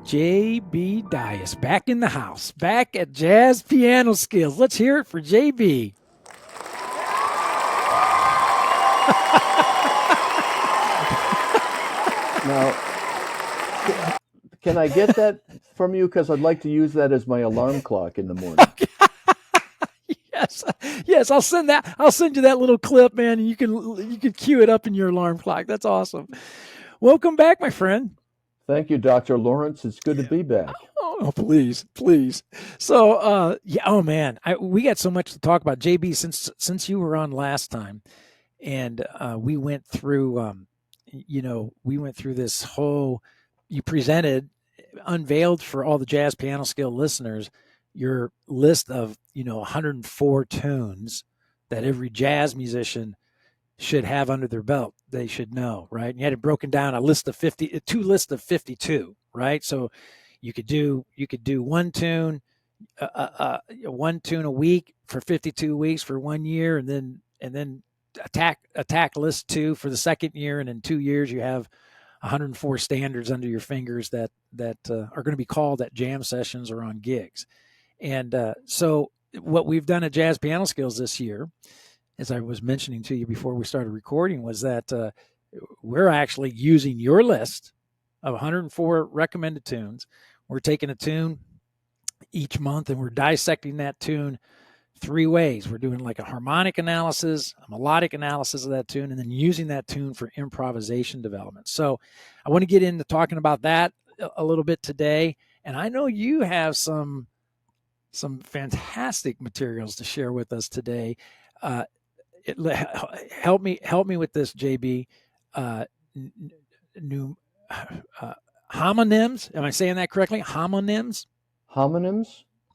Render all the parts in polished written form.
J.B. Dyas, back in the house, back at Jazz Piano Skills. Let's hear it for J.B. Now, can I get that from you? Because I'd like to use that as my alarm clock in the morning. Yes, I'll send that. I'll send you that little clip, man, and you can cue it up in your alarm clock. That's awesome. Welcome back, my friend. Thank you, Dr. Lawrence. It's good to be back. Oh, please. So, oh man, we got so much to talk about, JB, since you were on last time, and we went through, this whole. You unveiled for all the Jazz Piano Skill listeners your list of 104 tunes that every jazz musician should have under their belt. They should know, right? And you had it broken down two lists of 52, right? So you could do one tune a week for 52 weeks for 1 year, and then attack list 2 for the second year, and in 2 years you have 104 standards under your fingers that are going to be called at jam sessions or on gigs. And so what we've done at Jazz Piano Skills this year, as I was mentioning to you before we started recording, was that we're actually using your list of 104 recommended tunes. We're taking a tune each month and we're dissecting that tune 3 ways. We're doing like a harmonic analysis, a melodic analysis of that tune, and then using that tune for improvisation development. So I want to get into talking about that a little bit today. And I know you have some fantastic materials to share with us today. Help me with this, JB. Homonyms. Am I saying that correctly? Homonyms.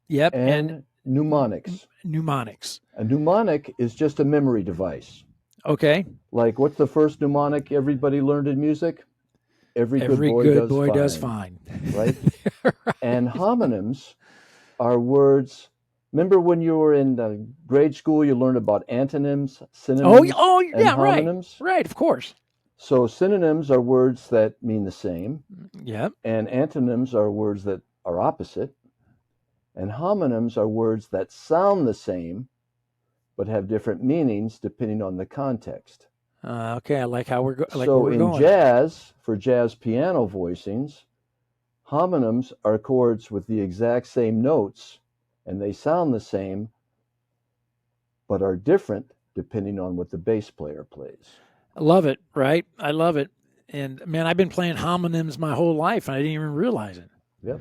Yep. And mnemonics. A mnemonic is just a memory device. Okay. Like, what's the first mnemonic everybody learned in music? Every good boy does fine. Right? Right. And homonyms are words. Remember when you were in grade school, you learned about antonyms, synonyms, and homonyms? Right, of course. So synonyms are words that mean the same. Yep. And antonyms are words that are opposite. And homonyms are words that sound the same, but have different meanings depending on the context. Okay, I like how we're going. So in jazz, for jazz piano voicings, homonyms are chords with the exact same notes, and they sound the same, but are different depending on what the bass player plays. I love it, right? I love it. And man, I've been playing homonyms my whole life, and I didn't even realize it. Yep.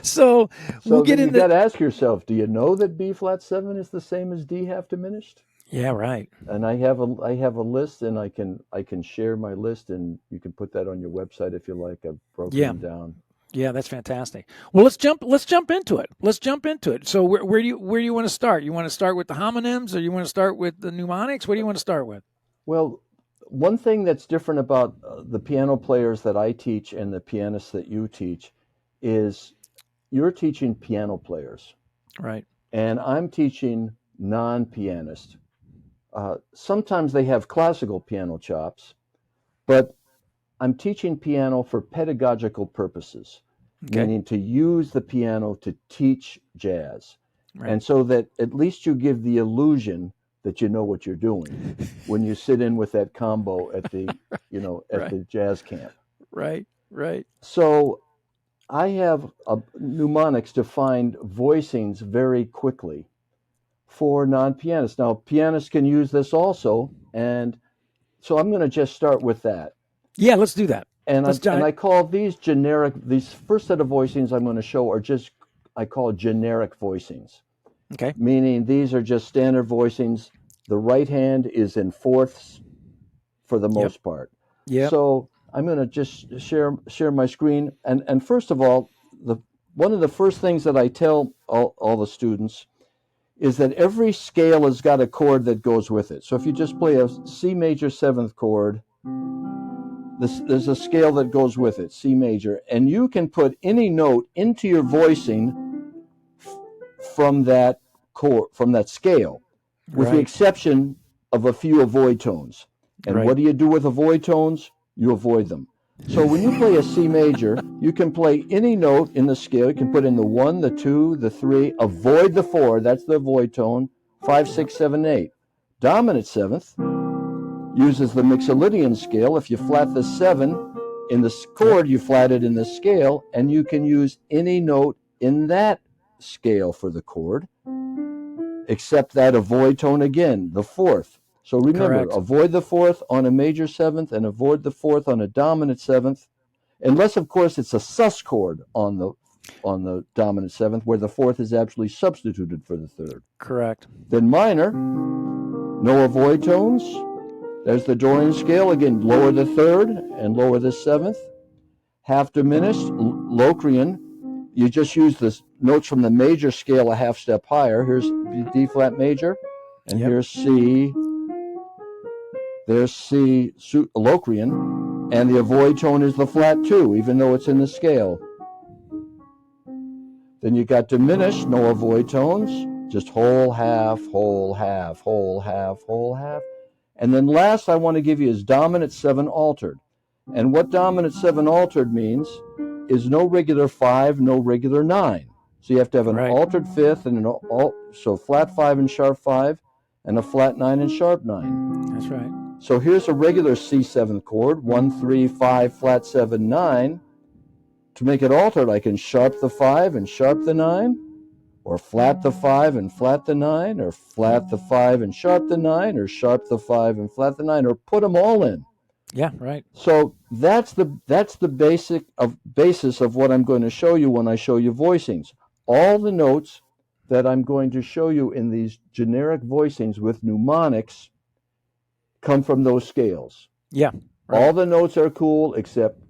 So we'll get into. You got to ask yourself: do you know that B flat 7 is the same as D half diminished? Yeah, right. And I have a list, and I can share my list, and you can put that on your website if you like. I've broken them down. Yeah, that's fantastic. Well, let's jump into it. So where do you want to start? You want to start with the homonyms, or you want to start with the mnemonics? What do you want to start with? Well, one thing that's different about the piano players that I teach and the pianists that you teach is you're teaching piano players. Right. And I'm teaching non-pianists. Sometimes they have classical piano chops, but I'm teaching piano for pedagogical purposes, meaning to use the piano to teach jazz. Right. And so that at least you give the illusion that you know what you're doing when you sit in with that combo at the, the jazz camp. Right. So I have mnemonics to find voicings very quickly for non-pianists. Now, pianists can use this also, and so I'm going to just start with that. Yeah, let's do that. And I call these first set of voicings I'm going to show are I call generic voicings. Okay. Meaning these are just standard voicings. The right hand is in fourths for the most part. Yeah. So I'm going to just share my screen. And first of all, one of the first things that I tell all the students is that every scale has got a chord that goes with it. So if you just play a C major 7th chord, there's a scale that goes with it, C major, and you can put any note into your voicing from that chord, from that scale, with the exception of a few avoid tones. And what do you do with avoid tones? You avoid them. So when you play a C major, you can play any note in the scale. You can put in the 1, the 2, the 3, avoid the 4, that's the avoid tone, 5, 6, 7, 8. Dominant seventh uses the Mixolydian scale. If you flat the 7 in the chord, you flat it in the scale, and you can use any note in that scale for the chord, except that avoid tone again, the 4th. So remember, Correct. avoid the 4th on a major 7th and avoid the 4th on a dominant 7th, unless, of course, it's a sus chord on the dominant 7th, where the 4th is actually substituted for the 3rd. Correct. Then minor, no avoid tones. There's the Dorian scale. Again, lower the 3rd and lower the 7th. Half diminished, Locrian. You just use the notes from the major scale a half step higher. Here's D flat major, and here's C. There's C Locrian, and the avoid tone is the flat 2, even though it's in the scale. Then you got diminished, no avoid tones, just whole, half, whole, half, whole, half, whole, half. And then last I want to give you is dominant 7 altered. And what dominant 7 altered means is no regular 5, no regular 9. So you have to have an altered 5th and so flat 5 and sharp 5 and a flat 9 and sharp 9. That's right. So here's a regular C7 chord, 1, 3, 5, flat 7, 9. To make it altered, I can sharp the 5 and sharp the 9, or flat the 5 and flat the 9, or flat the 5 and sharp the 9, or sharp the 5 and flat the 9, or put them all in. Yeah, right. So that's the basis of what I'm going to show you when I show you voicings. All the notes that I'm going to show you in these generic voicings with mnemonics come from those scales. Yeah. Right. All the notes are cool except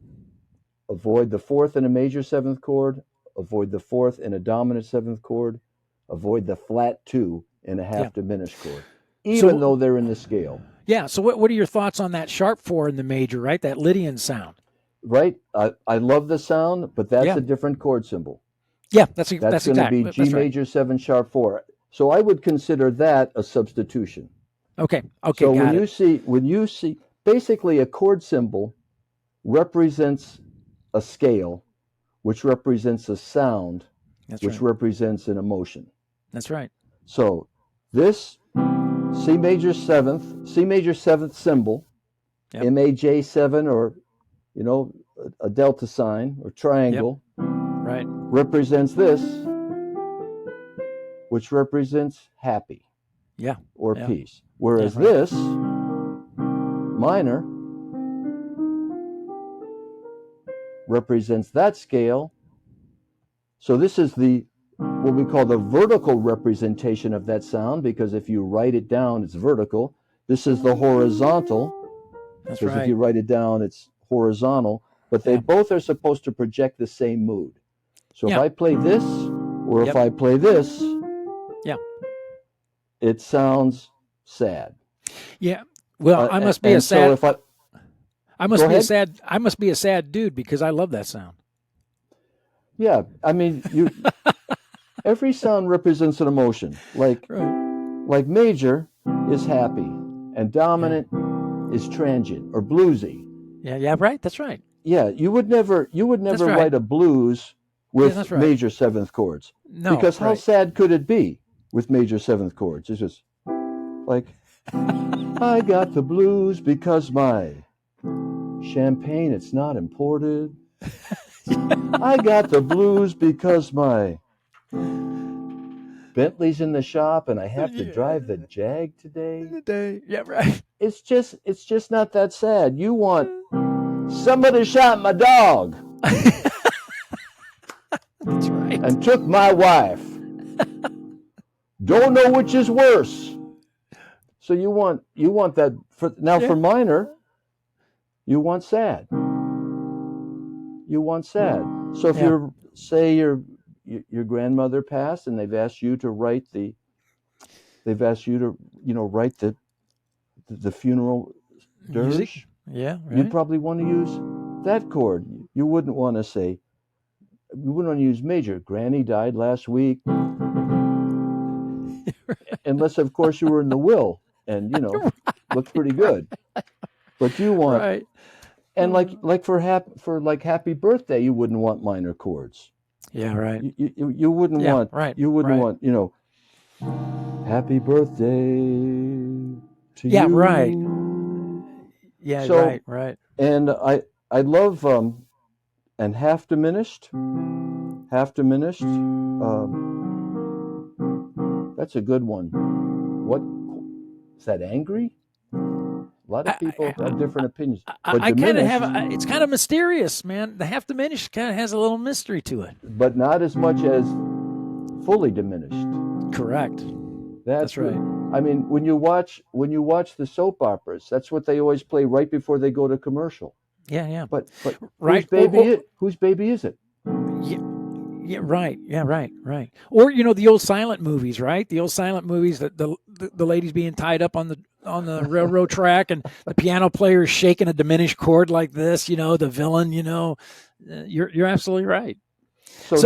avoid the 4th in a major 7th chord, avoid the 4th in a dominant 7th chord, avoid the flat 2 in a half diminished chord, even though they're in the scale. Yeah. So what are your thoughts on that sharp 4 in the major, right? That Lydian sound. Right. I love the sound, but that's a different chord symbol. Yeah, that's going exactly. to be G major 7 sharp 4. So I would consider that a substitution. Okay. So when you see basically a chord symbol represents a scale, which represents a sound, which represents an emotion. That's right. So this C major 7th symbol, MAJ7, or a delta sign or triangle, right, represents this, which represents happy, or peace. Whereas this minor represents that scale. So this is what we call the vertical representation of that sound, because if you write it down, it's vertical. This is the horizontal, because if you write it down, it's horizontal. But they both are supposed to project the same mood. So if I play this, or if I play this, it sounds sad. Yeah. Well, I must be a sad. So I must be a sad dude because I love that sound. Yeah, I mean, every sound represents an emotion. Like major is happy, and dominant is transient or bluesy. Yeah, right. That's right. Yeah, you would never write a blues with major 7th chords. No, because how sad could it be with major 7th chords? It's just like, I got the blues because my champagne, it's not imported. I got the blues because my Bentley's in the shop and I have to drive the Jag today. Yeah, right. It's just not that sad. You want somebody shot my dog. That's right. And took my wife. Don't know which is worse. So you want that for minor, you want sad. You want sad. So if your grandmother passed and they've asked you to write the funeral dirge, you'd probably want to use that chord. You wouldn't want to use major. Granny died last week. Unless of course you were in the will and looked pretty good. But you want And like for happy birthday, you wouldn't want minor chords. Yeah, right. You wouldn't Yeah, want right. you wouldn't Right. want, happy birthday to Yeah, right. you. Yeah, So, right, right. and I love and half diminished, half diminished. That's a good one. What is that? Angry? A lot of people have different opinions, but I kind of have. diminished, It's kind of mysterious, man. The half diminished kind of has a little mystery to it. but not as much as fully diminished. Correct. That's That's right. I mean, when you watch the soap operas, that's what they always play right before they go to commercial. Yeah, yeah. But Right. Or whose baby is it? yeah, yeah, right. Yeah, right, right. Or the old silent movies, right? The old silent movies that the lady's being tied up on the railroad track, and the piano player is shaking a diminished chord like this. The villain. You're absolutely right. So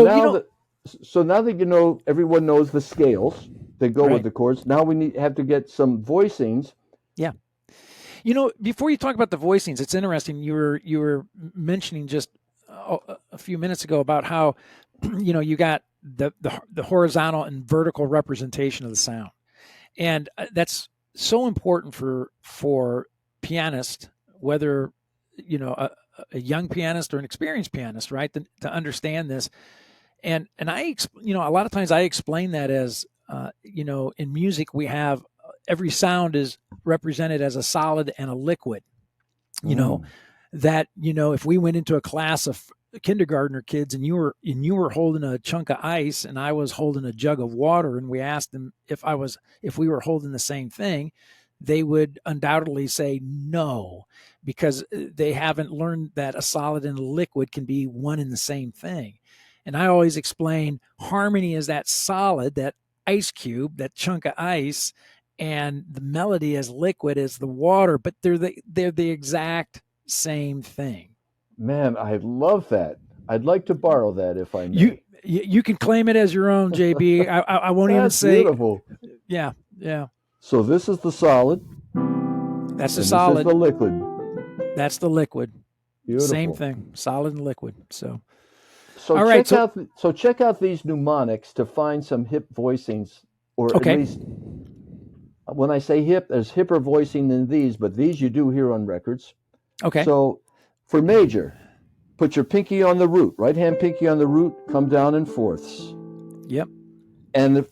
So now that everyone knows the scales that go with right. the chords. Now we have to get some voicings. Yeah. Before you talk about the voicings, it's interesting. You were mentioning just a few minutes ago about how you got the horizontal and vertical representation of the sound, and that's so important for pianists, whether a young pianist or an experienced pianist, right? To understand this, and a lot of times I explain that as in music we have every sound is represented as a solid and a liquid. You know Mm. that if we went into a class of kindergartner kids and you were holding a chunk of ice and I was holding a jug of water, and we asked them if we were holding the same thing, they would undoubtedly say no, because they haven't learned that a solid and a liquid can be one and the same thing. And I always explain harmony is that solid, that ice cube, that chunk of ice, and the melody as liquid as the water, but they're the exact same thing. Man, I love that. I'd like to borrow that if I You may. you can claim it as your own, JB. I won't even That's say. beautiful. Yeah, yeah. So this is the solid, That's the and this is solid. the liquid. That's the liquid. Same Beautiful. thing, solid and liquid. So, So all right. So, check out these mnemonics to find some hip voicings, or at okay, least when I say hip, there's hipper voicing than these, but these you do hear on records. okay. So for major, put your pinky on the root, right hand pinky on the root, come down in fourths. Yep. And the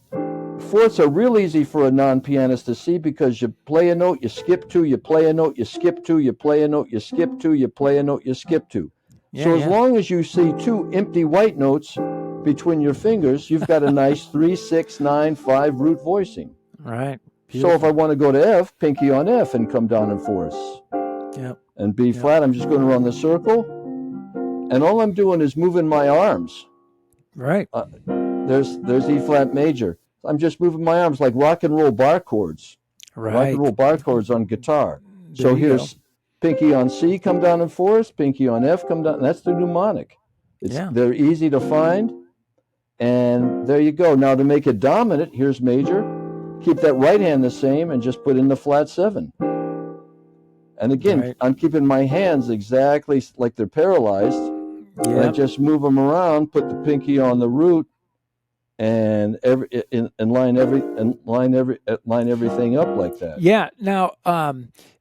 fourths are real easy for a non-pianist to see because you play a note, you skip two, you play a note, you skip two, you play a note, you skip two, you play a note, you skip two. Yeah, So as yeah. long as you see two empty white notes between your fingers, you've got a nice 3, 6, 9, 5 root voicing. Right. So if I Beautiful. want to go to F, pinky on F and come down in fourths. Yep. And B Yep. flat, I'm just going to run the circle. And all I'm doing is moving my arms. Right. There's E flat major. I'm just moving my arms like rock and roll bar chords. Rock Right. and roll bar chords on guitar. There So you here's pinky on C, come down in fourths, pinky on F, come down. That's the mnemonic. Yeah. They're easy to find. And there you go. Now to make it dominant, here's major. Keep that right hand the same and just put in the flat 7. And again, Right. I'm keeping my hands exactly like they're paralyzed. And I Yep. just move them around, put the pinky on the root, and line everything up like that. Yeah. Now,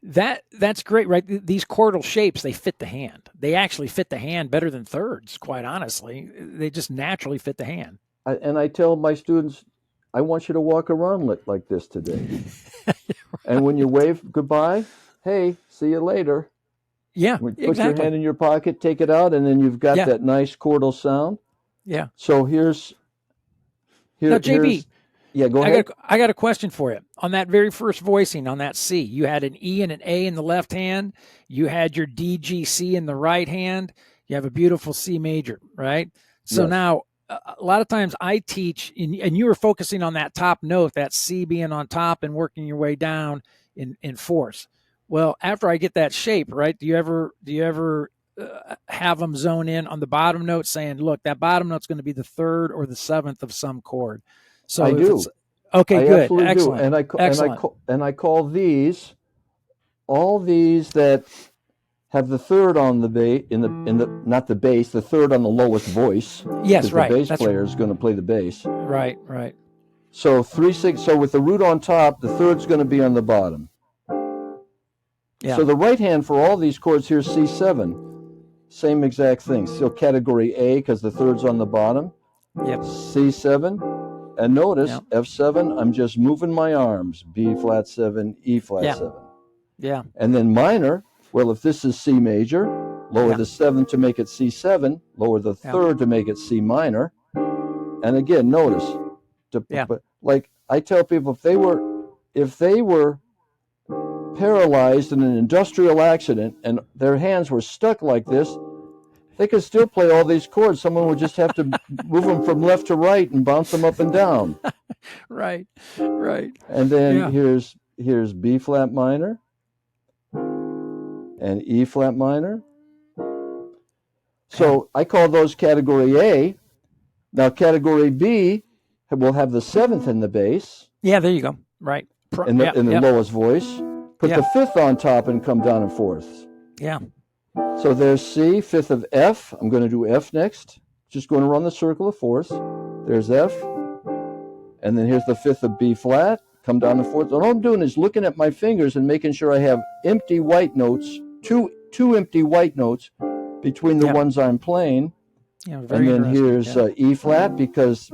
that's great, right? These chordal shapes, they fit the hand. They actually fit the hand better than thirds, quite honestly. They just naturally fit the hand. And I tell my students, I want you to walk around like this today. And when you wave goodbye, hey, see you later. Yeah, Put exactly. your hand in your pocket, take it out, and then you've got Yeah. that nice chordal sound. Yeah. So here's Now, JB, go ahead. I got a question for you. On that very first voicing on that C, you had an E and an A in the left hand. You had your D, G, C in the right hand. You have a beautiful C major, right? So Yes. now, a lot of times I teach, and you were focusing on that top note, that C being on top and working your way down in fourths. Well, after I get that shape, right? Do you ever have them zone in on the bottom note, saying, "Look, that bottom note's going to be the third or the seventh of some chord." So I if do. it's okay, I good, absolutely excellent, do. And I excellent. call these all these that have the third on the bass not the bass, the third on the lowest voice. Yes, right. The bass player is going to play the bass. Right. So 3/6. So with the root on top, the third's going to be on the bottom. Yeah. So the right hand for all these chords here is C7. Same exact thing. Still category A because the third's on the bottom. Yep. C7. And notice F7, I'm just moving my arms. B flat 7, E flat 7. Yeah. And then minor, well, if this is C major, lower the 7th to make it C7, lower the third to make it C minor. And again, notice, like I tell people, if they were paralyzed in an industrial accident and their hands were stuck like this, they could still play all these chords. Someone would just have to move them from left to right and bounce them up and down. Right. And then here's B flat minor and E flat minor. So I call those category A. Now category B will have the 7th in the bass. Yeah, there you go. Right. In the lowest voice. Put the 5th on top and come down in 4ths. Yeah. So there's C, 5th of F. I'm going to do F next. Just going to run the circle of 4ths. There's F. And then here's the 5th of B flat. Come down to 4th. All I'm doing is looking at my fingers and making sure I have empty white notes, two empty white notes between the ones I'm playing. Yeah, very and then here's E flat because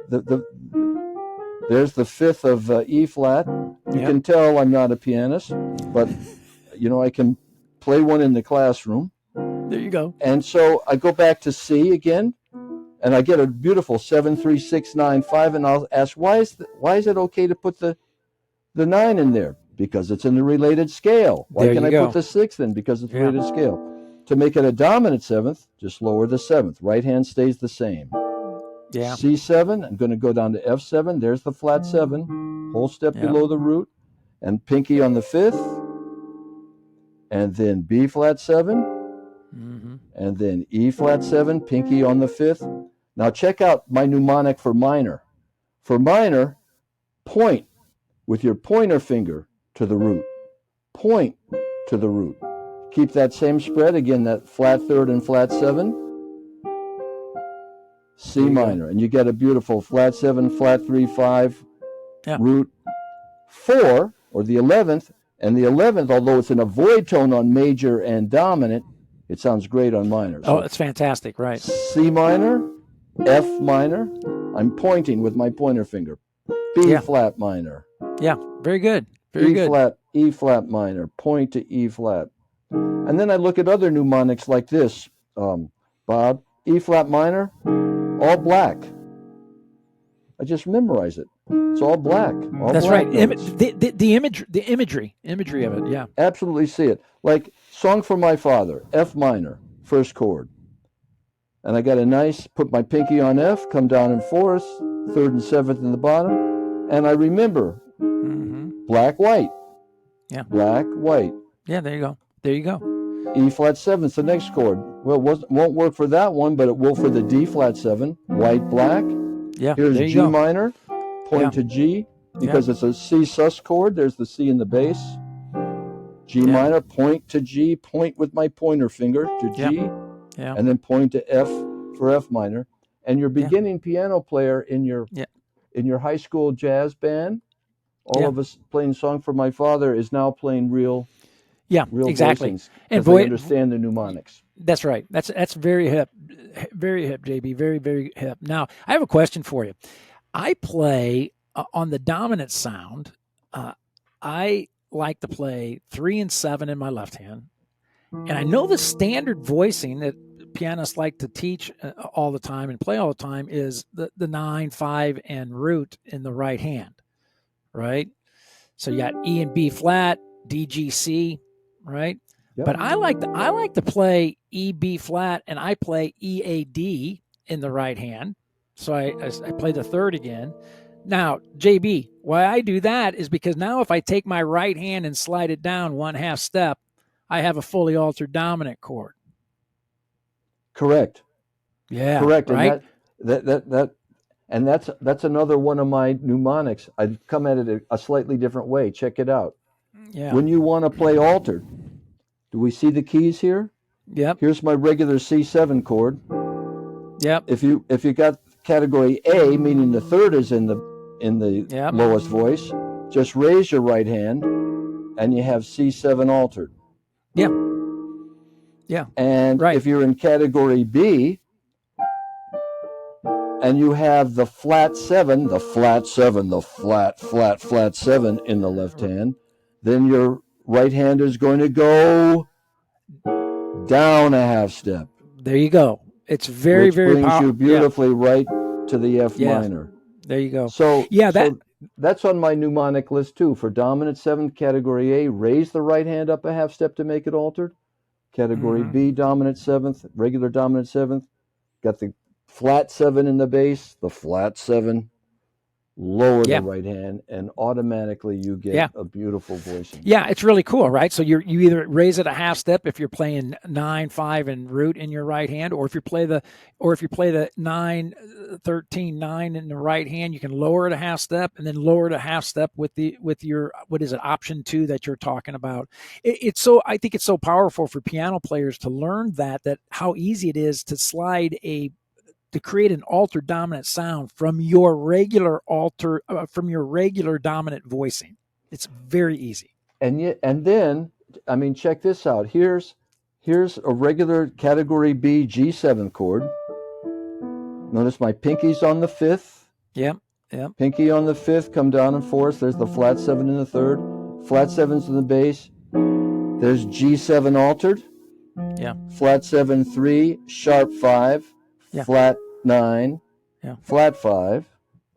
there's the 5th of E flat. You can tell I'm not a pianist, but I can play one in the classroom. There you go. And so I go back to C again, and I get a beautiful 7, 3, 6, 9, 5, and I'll ask, why is it okay to put the 9 in there? Because it's in the related scale. Why can I put the 6th in? Because it's related scale. To make it a dominant 7th, just lower the 7th. Right hand stays the same. Yeah. C7, I'm going to go down to F7. There's the flat 7, whole step below the root, and pinky on the 5th. And then B flat 7, and then E flat 7, pinky on the 5th. Now check out my mnemonic for minor. For minor, point with your pointer finger to the root. Point to the root. Keep that same spread, again, that flat 3rd and flat 7. C minor, and you get a beautiful flat 7, flat 3, 5, root 4, or the 11th. And the 11th, although it's in a void tone on major and dominant, it sounds great on minor. So it's fantastic, right? C minor, F minor. I'm pointing with my pointer finger. B flat minor. Yeah, very good. Very good. E flat minor. Point to E flat. And then I look at other mnemonics like this, Bob. E flat minor, all black. I just memorize it. It's all black. That's black right. The imagery of it. Yeah. Absolutely see it. Like Song for My Father, F minor, first chord. And I got a nice, put my pinky on F, come down in 4th, 3rd and 7th in the bottom. And I remember black, white. Yeah. Black, white. Yeah, there you go. E flat 7's the next chord. Well, it won't work for that one, but it will for the D flat 7. White, black. Yeah. Here's G minor. Point to G because it's a C sus chord. There's the C in the bass. G minor, point to G, point with my pointer finger to G, and then point to F for F minor. And your beginning piano player in your high school jazz band, all of us playing Song for My Father, is now playing real exactly. And they understand the mnemonics. That's right. That's very hip, JB. Very, very hip. Now I have a question for you. I play on the dominant sound. I like to play 3 and 7 in my left hand, and I know the standard voicing that pianists like to teach all the time and play all the time is the 9, 5, and root in the right hand, right? So you got E and B flat, D, G, C, right? Yep. But I like to play E, B flat, and I play E, A, D in the right hand. So I play the 3rd again. Now, JB, why I do that is because now if I take my right hand and slide it down 1/2 step, I have a fully altered dominant chord. Correct. Yeah. Correct. Right. And that's another one of my mnemonics. I'd come at it a slightly different way. Check it out. Yeah. When you want to play altered, Do we see the keys here? Yep. Here's my regular C7 chord. Yep. If you got category A, meaning the third is in the Yep. lowest voice, just raise your right hand, and you have C7 altered. Yeah. Yeah. And Right. if you're in category B, and you have the flat 7, the flat 7, the flat 7 in the left hand, then your right hand is going to go down a half step. There you go. It's very, which very brings powerful. you beautifully right to the F Yeah. minor. There you go. So Yeah, so that's on my mnemonic list too. For dominant 7th, category A, raise the right hand up a half step to make it altered. Category B, dominant 7th, regular dominant 7th, got the flat 7 in the bass, the flat 7, lower the right hand, and automatically you get a beautiful voicing. Yeah, it's really cool, right? So you either raise it a half step if you're playing 9, 5, and root in your right hand, or if you play the 9, 13, 9 in the right hand, you can lower it a half step and then lower it a half step with your what is it, option 2 that you're talking about. I think it's so powerful for piano players to learn that how easy it is to to create an altered dominant sound from your regular dominant voicing. It's very easy. And then, I mean, check this out. Here's a regular category B G7 chord. Notice my pinky's on the 5th. Yep. Pinky on the 5th, come down and 4th. There's the flat 7 in the 3rd. Flat 7's in the bass. There's G7 altered. Yeah. Flat 7, 3, sharp 5, flat 9, flat 5.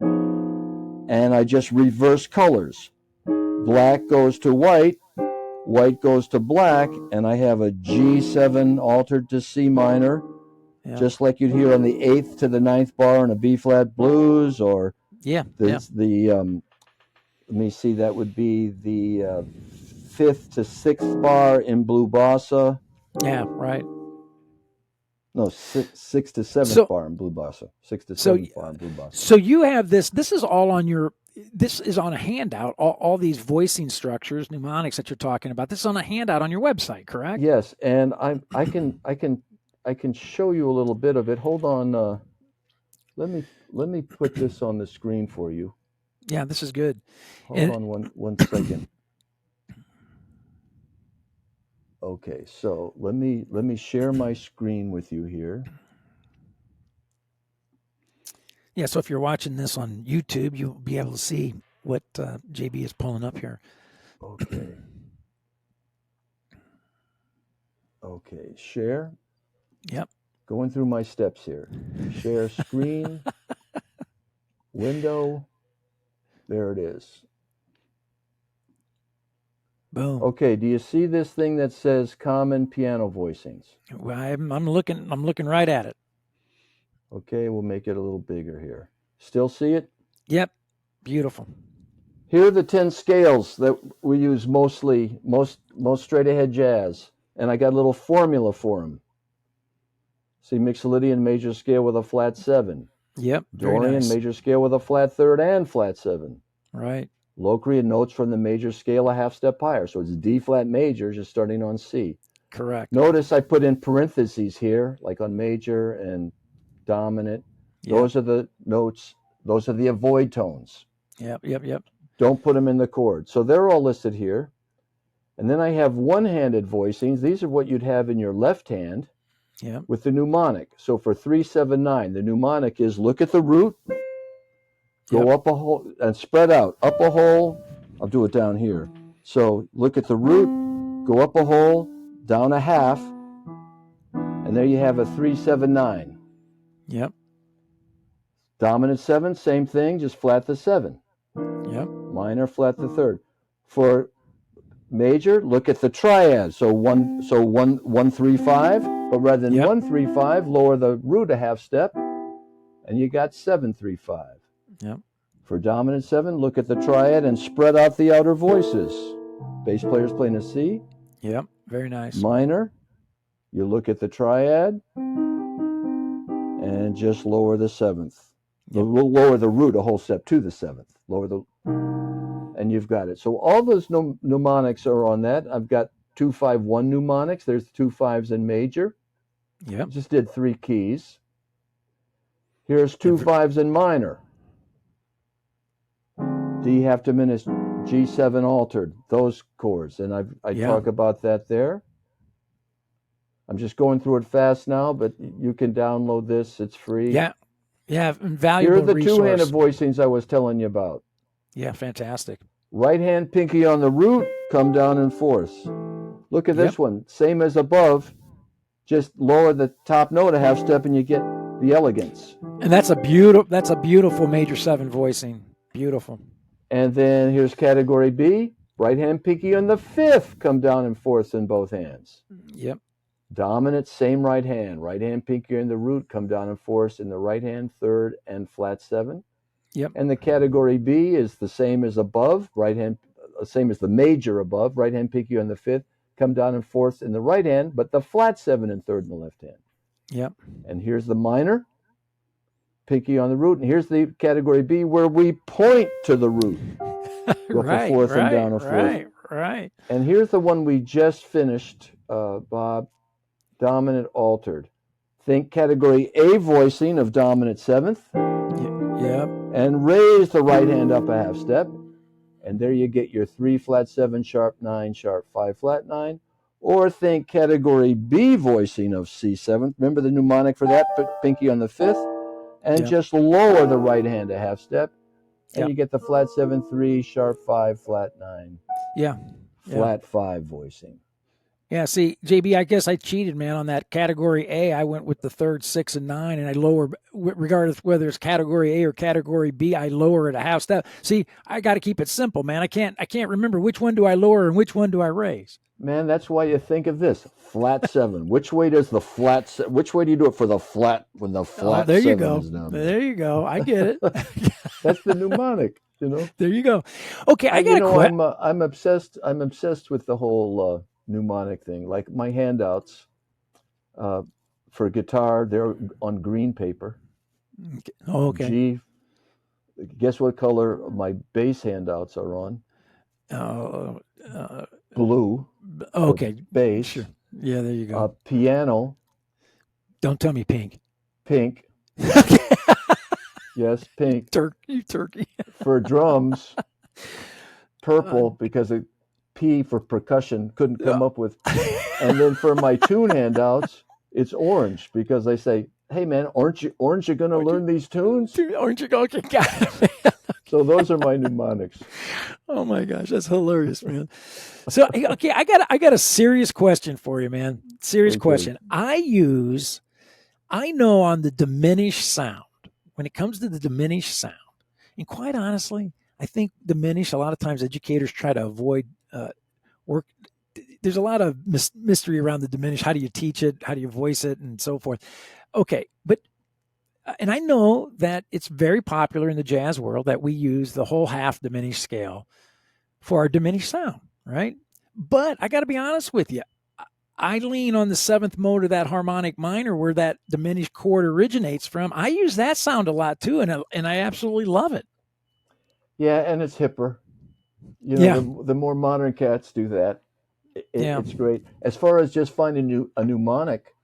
And I just reverse colors. Black goes to white, white goes to black, and I have a G7 altered to C minor, just like you'd hear on the 8th to the 9th bar in a B flat blues, or let me see, that would be the 5th to 6th bar in blue bossa. Yeah, right. No, 6 to 7th bar in blue bossa. 6 to 7th bar in blue bossa. So you have this is all on this is on a handout, all these voicing structures, mnemonics that you're talking about. This is on a handout on your website, correct? Yes, and I can show you a little bit of it. Hold on, let me put this on the screen for you. Yeah, this is good. Hold on one second. Okay, so let me share my screen with you here. Yeah, so if you're watching this on YouTube, you'll be able to see what JB is pulling up here. Okay. Okay, share. Yep. Going through my steps here. Share screen, window. There it is. Boom. Okay, do you see this thing that says common piano voicings? Well, I'm looking right at it. Okay, we'll make it a little bigger here. Still see it? Yep. Beautiful. Here are the 10 scales that we use most straight ahead jazz, and I got a little formula for them. See, Mixolydian major scale with a flat 7. Yep. Dorian nice. major scale with a flat 3rd and flat 7. Right. Locrian notes from the major scale a half step higher, so it's D flat major just starting on C. Correct. Notice I put in parentheses here, like on major and dominant. Yep. Those are the notes. Those are the avoid tones. Yep. Don't put them in the chord. So they're all listed here. And then I have one-handed voicings. These are what you'd have in your left hand with the mnemonic. So for 379, the mnemonic is look at the root, go up a hole, and spread out. Up a hole. I'll do it down here. So look at the root, go up a hole, down a half, and there you have a 379. Yep. Dominant 7, same thing, just flat the 7. Yep. Minor, flat the 3rd. For major, look at the triad. So 1 3 5, but rather than 1 3 5, lower the root a half step, and you got 7 3 5. Yep. For dominant 7, look at the triad and spread out the outer voices. Bass players playing a C. Yep. Very nice. Minor, you look at the triad and just lower the 7th. Yep. Lower the root a whole step to the 7th. And you've got it. So all those mnemonics are on that. I've got 2-5-1 mnemonics. There's 2 5s in major. Yep. Just did 3 keys. Here's 2 5s in minor. D half diminished, G7 altered, those chords. And I talk about that there. I'm just going through it fast now, but you can download this. It's free. Yeah. Yeah. Valuable. Here are the resource. two-handed voicings I was telling you about. Yeah. Fantastic. Right hand pinky on the root, come down in fourths. Look at this one. Same as above. Just lower the top note a half step and you get the elegance. And that's a beautiful major 7 voicing. Beautiful. And then here's category B. Right hand pinky on the 5th, come down in fourths in both hands. Yep. Dominant, same right hand. Right hand pinky in the root, come down in fourths in the right hand, 3rd and flat 7. Yep. And the category B is the same as above. Right hand, same as the major above. Right hand pinky on the 5th, come down in fourths in the right hand, but the flat 7 in 3rd in the left hand. Yep. And here's the minor, pinky on the root, and here's the category B where we point to the root. Go up a 4th and down a 4th. Right. And here's the one we just finished, Bob, dominant altered. Think category A voicing of dominant 7th. Yep. And raise the right hand up a half step. And there you get your 3 flat 7 sharp 9 sharp 5 flat 9. Or think category B voicing of C7. Remember the mnemonic for that? Put pinky on the 5th. And just lower the right hand a half step. And you get the flat 7 3 sharp 5 flat 9. Yeah. Flat 5 voicing. Yeah, see, JB, I guess I cheated, man, on that category A. I went with the 3rd, 6, and 9, and I lower, regardless whether it's category A or category B, I lower it a half step. See, I got to keep it simple, man. I can't remember which one do I lower and which one do I raise. Man, that's why you think of this flat 7. Which way does the flat? Which way do you do it for the flat when the flat? There you 7 go. Is down there you go. I get it. That's the mnemonic. You know. There you go. Okay, I got to. I'm obsessed. I'm obsessed with the whole mnemonic thing. Like my handouts for guitar, they're on green paper. Okay. G. Guess what color my bass handouts are on? Blue. Okay. Bass. Sure. Yeah, there you go. Piano. Don't tell me pink. Pink. Yes, pink. Turkey. For drums, purple, because a P for percussion couldn't come up with. And then for my tune handouts, it's orange, because they say, hey, man, aren't you going to learn these tunes? Aren't you going to? So those are my mnemonics. Oh my gosh, that's hilarious, man. So okay, I got a serious question for you, man. Serious question. I know on the diminished sound, when it comes to the diminished sound, and quite honestly, I think diminished, a lot of times educators try to avoid work. There's a lot of mystery around the diminished. How do you teach it? How do you voice it? And so forth. Okay, but and I know that it's very popular in the jazz world that we use the whole half diminished scale for our diminished sound, right? But I got to be honest with you. I lean on the 7th mode of that harmonic minor where that diminished chord originates from. I use that sound a lot too, and I absolutely love it. Yeah, and it's hipper. You know, the more modern cats do that. It's great. As far as just finding a mnemonic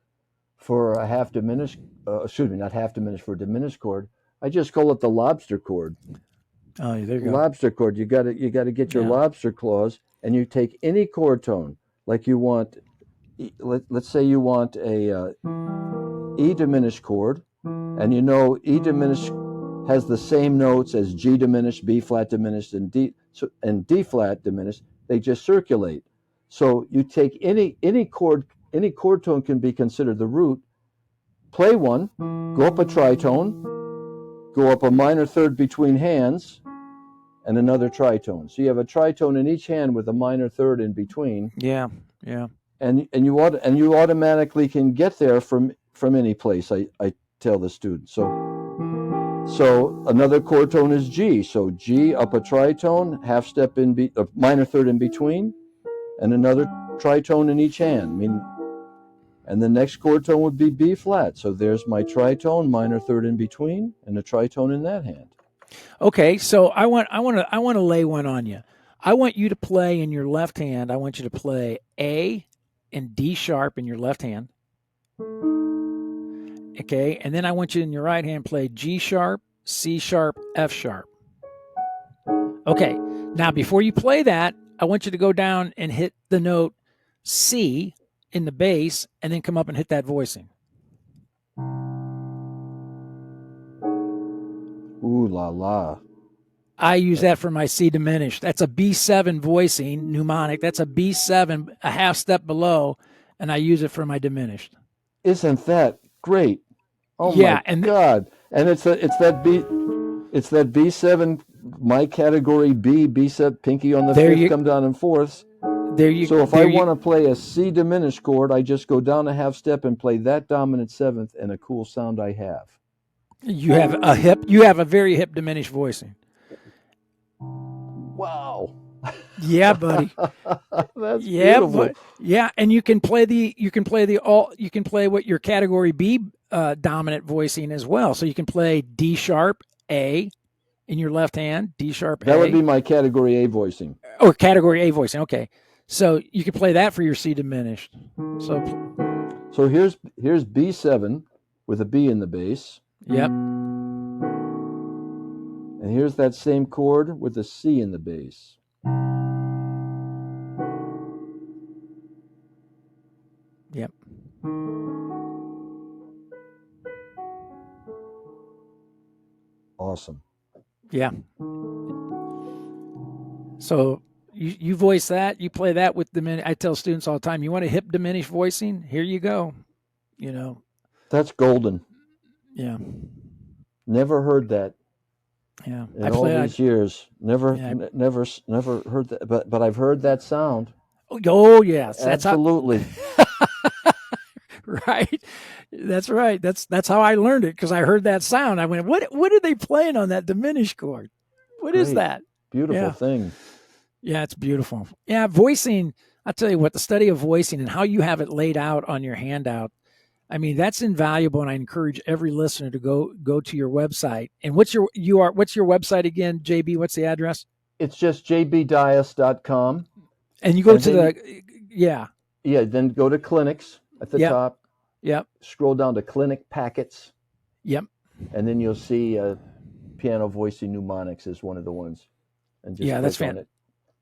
for a half diminished, not half diminished, for a diminished chord, I just call it the lobster chord. Oh, there you go. Lobster chord. You got to get your lobster claws, and you take any chord tone. Like you want, let's say you want a E diminished chord, and you know E diminished has the same notes as G diminished, B flat diminished, and D flat diminished. They just circulate. So you take any chord tone can be considered the root. Play one, go up a tritone, go up a minor 3rd between hands, and another tritone. So you have a tritone in each hand with a minor 3rd in between. Yeah. And you automatically can get there from any place. I tell the students. So another chord tone is G. So G up a tritone, half step a minor 3rd in between, and another tritone in each hand. And the next chord tone would be B flat. So there's my tritone, minor 3rd in between, and a tritone in that hand. Okay, so I want to lay one on you. I want you to play in your left hand. I want you to play A and D sharp in your left hand. Okay. And then I want you in your right hand play G sharp, C sharp, F sharp. Okay. Now, before you play that, I want you to go down and hit the note C in the bass and then come up and hit that voicing. Ooh la la. I use that for my C diminished. That's a B7 voicing mnemonic. That's a B7, a half step below, and I use it for my diminished. Isn't that great? Oh Yeah, my and God! And it's that B7, my category B7, pinky on the fifth, come down in fourths. So if I want to play a C diminished chord, I just go down a half step and play that dominant seventh, and a cool sound I have. You have a very hip diminished voicing. Wow. Yeah, buddy. That's beautiful. Yeah, and you can play what your category B dominant voicing as well. So you can play D sharp A in your left hand, D sharp A. That would be my category A voicing. Or category A voicing. Okay. So you can play that for your C diminished. So here's B7 with a B in the bass. Yep. And here's that same chord with a C in the bass. Yep. Awesome. Yeah. So you voice that, you play that with diminished. I tell students all the time, you want a hip diminished voicing? Here you go. You know. That's golden. Yeah. Never heard that. Yeah. In all these years, never heard that, but I've heard that sound. Oh yes, absolutely. Right. That's right. That's how I learned it, because I heard that sound. I went, what are they playing on that diminished chord? What is that? Beautiful thing. Yeah, it's beautiful. Yeah, voicing, I'll tell you what, the study of voicing and how you have it laid out on your handout, I mean, that's invaluable, and I encourage every listener to go to your website. And what's your website again, JB? What's the address? It's just jbdyas.com. And you go to then go to clinics at the top. Yep. Scroll down to clinic packets. Yep. And then you'll see piano voicing mnemonics is one of the ones. And just that's fantastic.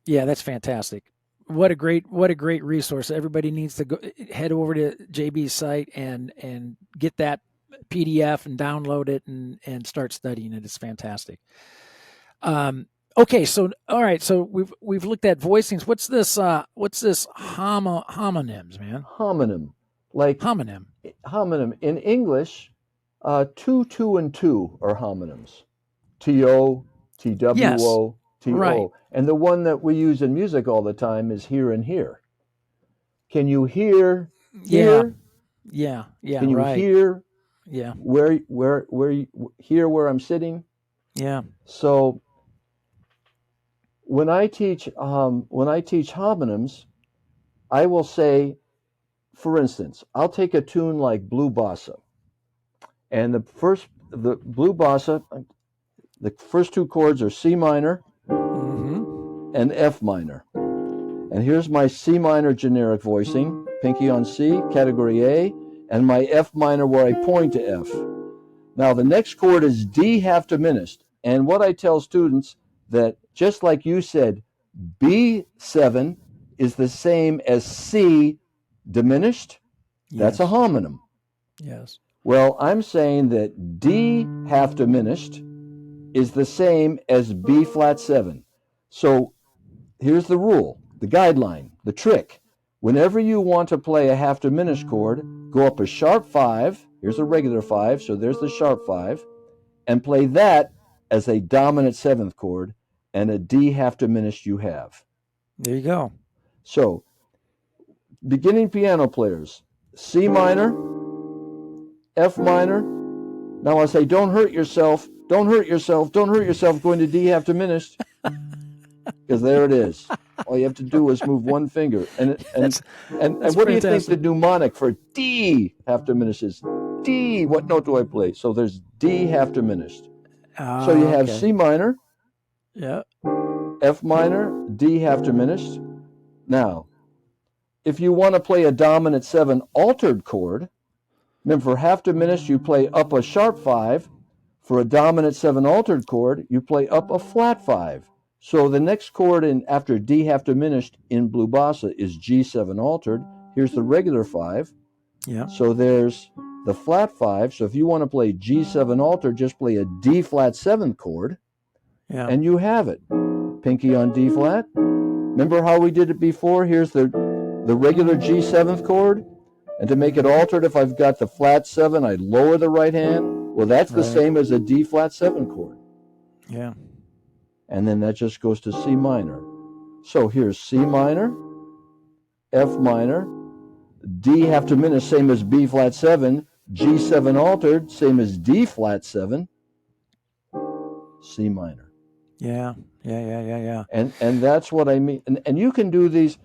Yeah, that's fantastic. What a great resource. Everybody needs to go head over to JB's site and get that PDF and download it and start studying it. It's fantastic. Okay, so all right, so we've looked at voicings. What's this homonyms, man? Homonym. Like homonym. Homonym. In English, 2, 2, and 2 are homonyms. TO, TWO, yes. TO. Right. And the one that we use in music all the time is here and here. Can you hear here? Yeah. Can you hear? Yeah. Where here where I'm sitting? Yeah. So when I teach homonyms, I will say, for instance, I'll take a tune like Blue Bossa, and the Blue Bossa, the first two chords are C minor and F minor. And here's my C minor generic voicing, pinky on C, category A, and my F minor where I point to F. Now the next chord is D half diminished. And what I tell students, that just like you said, B7 is the same as C diminished. Yes. That's a homonym. Yes. Well, I'm saying that D half diminished is the same as B flat 7. So here's the rule, the guideline, the trick. Whenever you want to play a half diminished chord, go up a sharp 5. Here's a regular 5, so there's the sharp 5, and play that as a dominant 7th chord, and a D half diminished you have. There you go. So, beginning piano players, C minor, F minor. Now I say, don't hurt yourself going to D half diminished, because there it is. All you have to do is move one finger. And what do you think the mnemonic for D half diminished is? D, what note do I play? So there's D half diminished. So you have C minor, F minor, D half diminished. Now, if you want to play a dominant 7 altered chord, remember for half diminished you play up a sharp 5. For a dominant 7 altered chord, you play up a flat 5. So the next chord after D half diminished in Blue Bossa is G7 altered. Here's the regular 5. Yeah. So there's the flat 5. So if you want to play G7 altered, just play a D flat 7th chord, and you have it. Pinky on D flat. Remember how we did it before? Here's the regular G7th chord. And to make it altered, if I've got the flat 7, I lower the right hand. Well, that's the same as a D flat 7 chord. Yeah. And then that just goes to C minor. So here's C minor, F minor, D half diminished, same as B flat 7, G7 altered, same as D flat 7, C minor. Yeah. And that's what I mean. And you can do these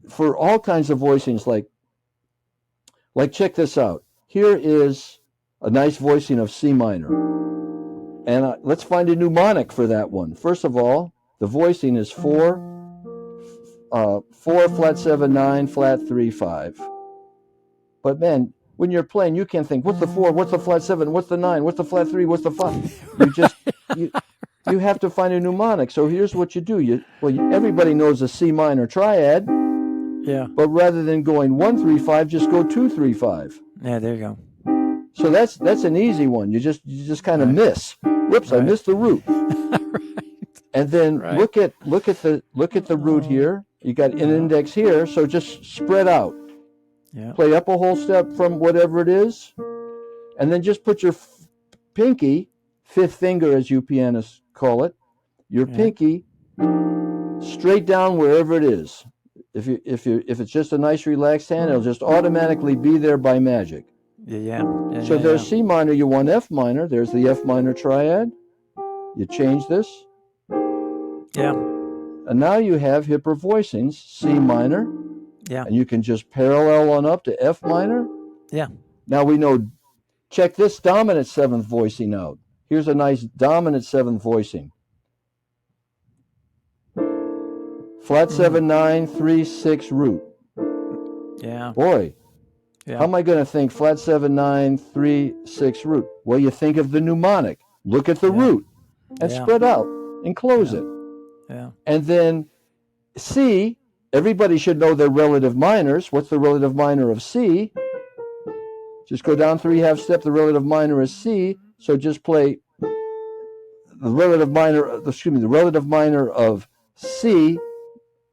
for all kinds of voicings, like check this out. Here is a nice voicing of C minor. And let's find a mnemonic for that one. First of all, the voicing is 4, flat 7, 9, flat 3, 5. But man, when you're playing, you can't think, what's the 4, what's the flat 7, what's the 9, what's the flat 3, what's the 5? You have to find a mnemonic. So here's what you do. Everybody knows a C minor triad. Yeah. But rather than going 1, 3, 5, just go 2, 3, 5. Yeah, there you go. So that's an easy one. You just kind of miss. Whoops, I missed the root. And then look at the root here. You got an index here, so just spread out. Yeah. Play up a whole step from whatever it is, and then just put your pinky, fifth finger as you pianists call it, your pinky straight down wherever it is. If it's just a nice relaxed hand, it'll just automatically be there by magic. So there's C minor, you want F minor. There's the F minor triad. You change this. Yeah. And now you have hipper voicings, C minor. Yeah. And you can just parallel on up to F minor. Yeah. Now we know, check this dominant 7th voicing out. Here's a nice dominant 7th voicing. Flat 7, 9, 3, 6, root. Yeah. Boy, how am I going to think flat 7, 9, 3, 6, root? Well, you think of the mnemonic. Look at the root and spread out and close it. Yeah. And then C, everybody should know their relative minors. What's the relative minor of C? Just go down 3 half step. The relative minor is C. So just play the relative minor of C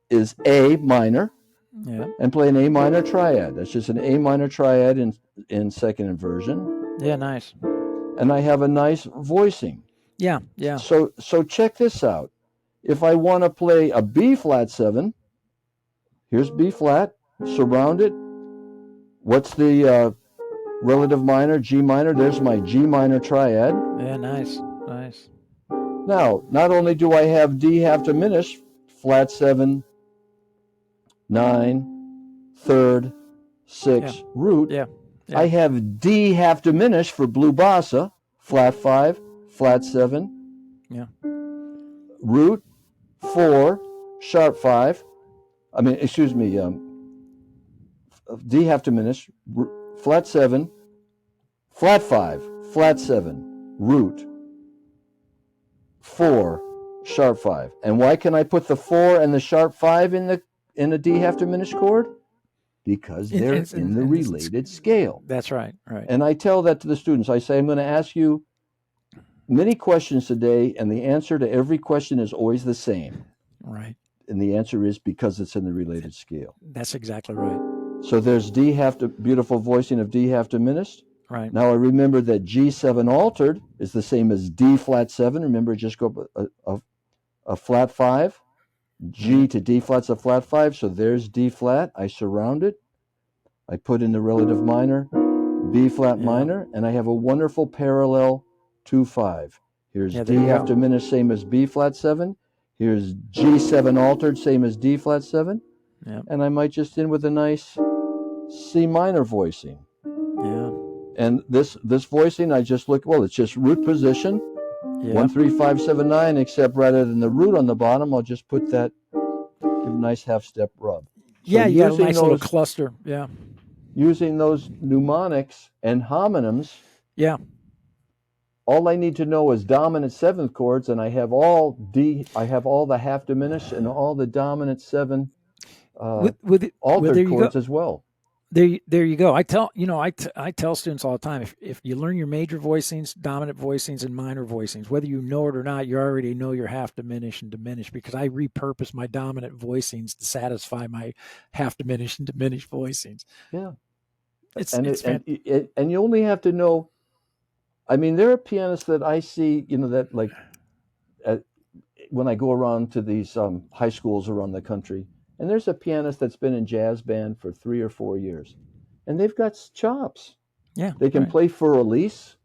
is A minor, and play an A minor triad. That's just an A minor triad in second inversion. Yeah, nice. And I have a nice voicing. Yeah. So check this out. If I want to play a B flat 7, here's B flat, surround it. What's the relative minor? G minor. There's my G minor triad. Yeah, nice. Now, not only do I have D half diminished, flat 7, 9, 3rd, 6, root. Yeah. I have D half diminished for Blue Bossa, flat 5, flat 7. Yeah. Root, 4, sharp 5. D half diminished, flat 7, flat 5, flat 7, root, 4, sharp 5. And why can I put the 4 and the sharp 5 in a D half diminished chord? Because they're in the related scale. That's right. And I tell that to the students. I say, I'm going to ask you many questions today, and the answer to every question is always the same. Right. And the answer is because it's in the related scale. That's exactly right. So there's beautiful voicing of D half diminished. Right. Now I remember that G7 altered is the same as D flat 7. Remember, just go a flat 5. G to D flat's a flat 5. So there's D flat. I surround it. I put in the relative minor, B flat minor, and I have a wonderful parallel 2, 5. Here's D half diminished, same as B flat 7. Here's G7 altered, same as D flat 7. Yep. And I might just end with a nice C minor voicing. Yeah. And this voicing, I just look, it's just root position, 1, 3, 5, 7, 9, except rather than the root on the bottom, I'll just put that, give a nice half-step rub. So Yeah, you got a nice little cluster. Yeah. Using those mnemonics and homonyms, Yeah. all I need to know is dominant seventh chords, and I have all the half diminished and all the dominant seven altered chords as well. There you go. I tell students all the time, if you learn your major voicings, dominant voicings, and minor voicings, whether you know it or not, you already know your half diminished and diminished, because I repurpose my dominant voicings to satisfy my half diminished and diminished voicings. Yeah, and you only have to know. I mean, there are pianists that I see, that like when I go around to these high schools around the country, and there's a pianist that's been in jazz band for 3 or 4 years, and they've got chops. Yeah, they can play for Elise.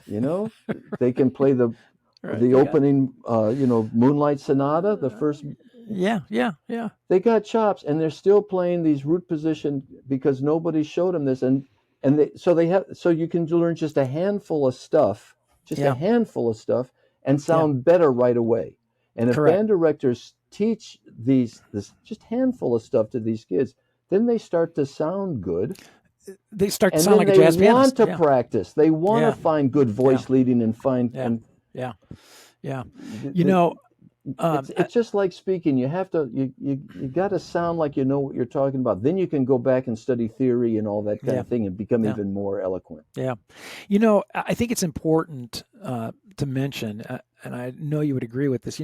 They can play the opening, Moonlight Sonata, the first. Yeah. They got chops, and they're still playing these root position because nobody showed them this, so you can learn just a handful of stuff, and sound better right away. And if band directors teach this just handful of stuff to these kids, then they start to sound good. They start to sound like a jazz pianist. They want to practice. They want to find good voice leading and find. Yeah. It's just like speaking. You have to. You got to sound like you know what you're talking about. Then you can go back and study theory and all that kind of thing and become even more eloquent. Yeah, I think it's important to mention, and I know you would agree with this.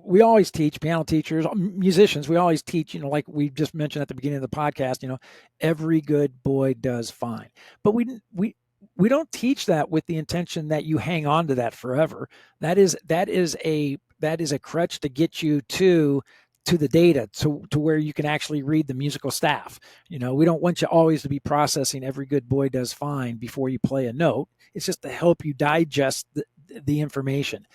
We always teach, piano teachers, musicians. We always teach, like we just mentioned at the beginning of the podcast. Every good boy does fine, but we don't teach that with the intention that you hang on to that forever. That is a crutch to get you to the data, to where you can actually read the musical staff. We don't want you always to be processing every good boy does fine before you play a note. It's just to help you digest the information.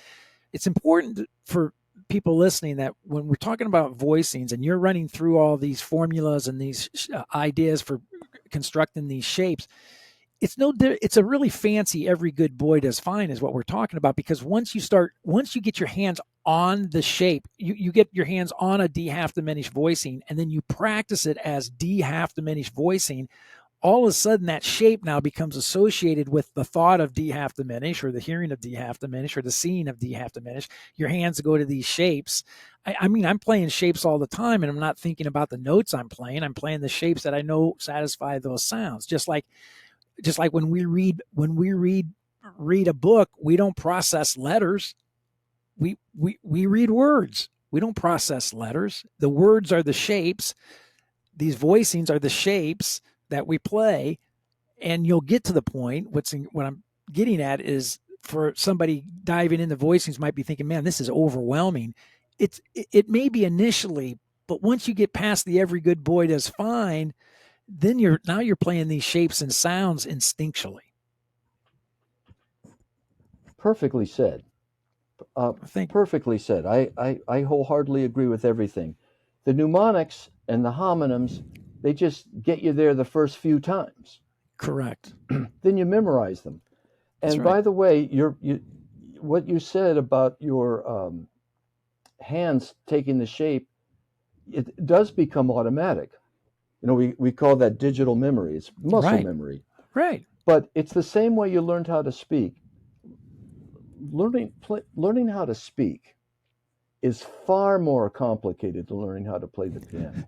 It's important for people listening that when we're talking about voicings and you're running through all these formulas and these ideas for constructing these shapes, it's a really fancy every good boy does fine is what we're talking about, because once you get your hands on the shape, you get your hands on a D half diminished voicing, and then you practice it as D half diminished voicing, all of a sudden that shape now becomes associated with the thought of D half diminished, or the hearing of D half diminished, or the seeing of D half diminished. Your hands go to these shapes. I mean, I'm playing shapes all the time, and I'm not thinking about the notes I'm playing. I'm playing the shapes that I know satisfy those sounds. Just like when we read a book, we don't process letters. We read words. We don't process letters. The words are the shapes. These voicings are the shapes that we play. And you'll get to the point. What I'm getting at is, for somebody diving into voicings might be thinking, man, this is overwhelming. It may be initially, but once you get past the every good boy does fine, then you're playing these shapes and sounds instinctually. Perfectly said. Perfectly said. I wholeheartedly agree with everything. The mnemonics and the homonyms, they just get you there the first few times. Correct. Then you memorize them. And by the way, what you said about your hands taking the shape, it does become automatic. We call that digital memory. It's muscle memory. Right. But it's the same way you learned how to speak. Learning how to speak is far more complicated than learning how to play the piano.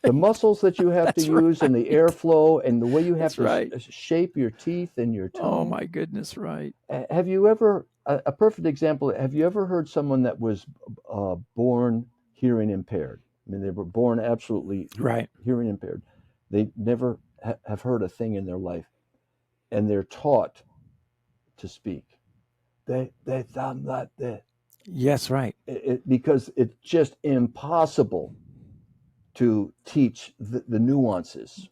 The muscles that you have to use and the airflow and the way you have to shape your teeth and your tongue. Oh, my goodness, right. Have you ever, a perfect example, have you ever heard someone that was born hearing impaired? I mean, they were born absolutely hearing impaired. They never have heard a thing in their life, and they're taught to speak. They sound like that. Yes, right. Because it's just impossible to teach the nuances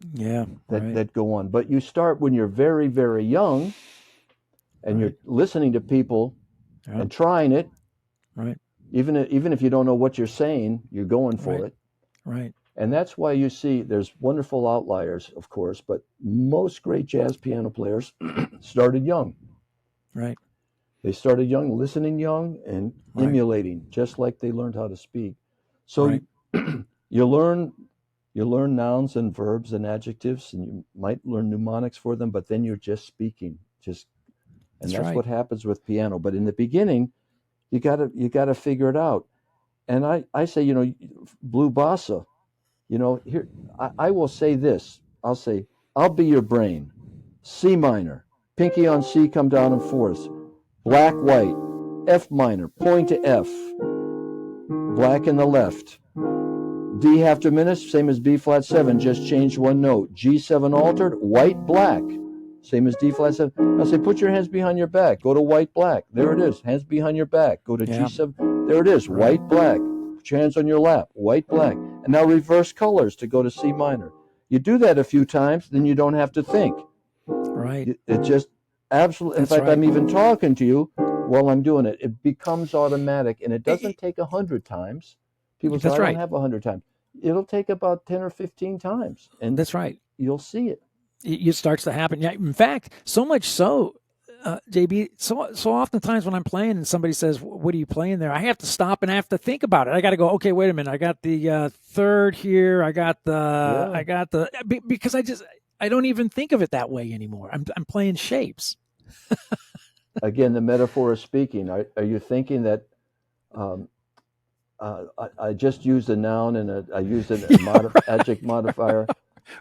that go on. But you start when you're very, very young, and you're listening to people and trying it. Right. Even if you don't know what you're saying, you're going for it. Right. And that's why you see there's wonderful outliers, of course, but most great jazz piano players started young. Right. They started young, listening young, and Right. emulating, just like they learned how to speak. So Right. you learn nouns and verbs and adjectives, and you might learn mnemonics for them, but then you're just speaking, and that's right. what happens with piano. But in the beginning, you gotta figure it out. And I say, blue bossa, here I will say this. I'll say, I'll be your brain. C minor, pinky on C, come down in fourths. Black, white, F minor, point to F. Black in the left. D half diminished, same as B flat 7, just changed one note. G7 altered, white, black, same as D flat 7. Now say, put your hands behind your back, go to white, black. There it is, hands behind your back, go to G7. There it is, white, black. Put your hands on your lap, white, black. And now reverse colors to go to C minor. You do that a few times, then you don't have to think. Right. It just absolutely, in fact, I'm even talking to you while I'm doing it. It becomes automatic, and it doesn't take 100 times. People say, I don't have 100 times. It'll take about 10 or 15 times. And that's right. You'll see it. It starts to happen. Yeah. In fact, so much so, JB, so oftentimes when I'm playing and somebody says, what are you playing there? I have to stop and I have to think about it. I got to go, okay, wait a minute. I got the third here. Because I don't even think of it that way anymore. I'm playing shapes. Again, the metaphor of speaking. Are you thinking that I just used a noun and I used an adjective modifier?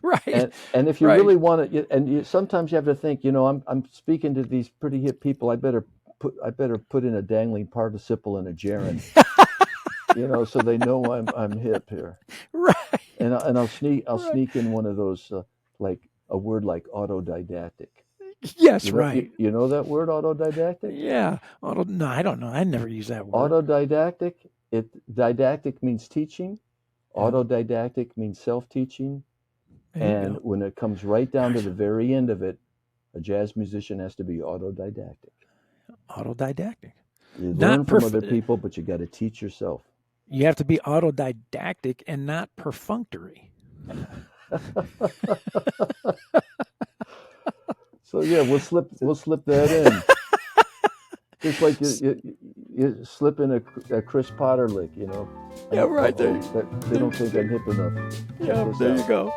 Right. And if you really want to, and sometimes you have to think, I'm speaking to these pretty hip people. I better put in a dangling participle and a gerund, so they know I'm hip here. Right. And I'll sneak in one of those like a word like autodidactic. Yes, right. You know that word, autodidactic? Yeah. No, I don't know. I never use that word. Autodidactic. Didactic means teaching. Yeah. Autodidactic means self-teaching. And when it comes right down to the very end of it, a jazz musician has to be autodidactic. Autodidactic. You learn from other people, but you got to teach yourself. You have to be autodidactic and not perfunctory. So yeah, we'll slip that in. Just like you slip in a Chris Potter lick, Yeah, right there. They don't think I'm hip enough. Yeah, there you go.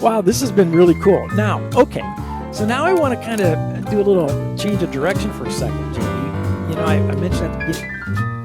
Wow, this has been really cool. Now, okay, so now I want to kind of do a little change of direction for a second, Jamey. I mentioned at the beginning,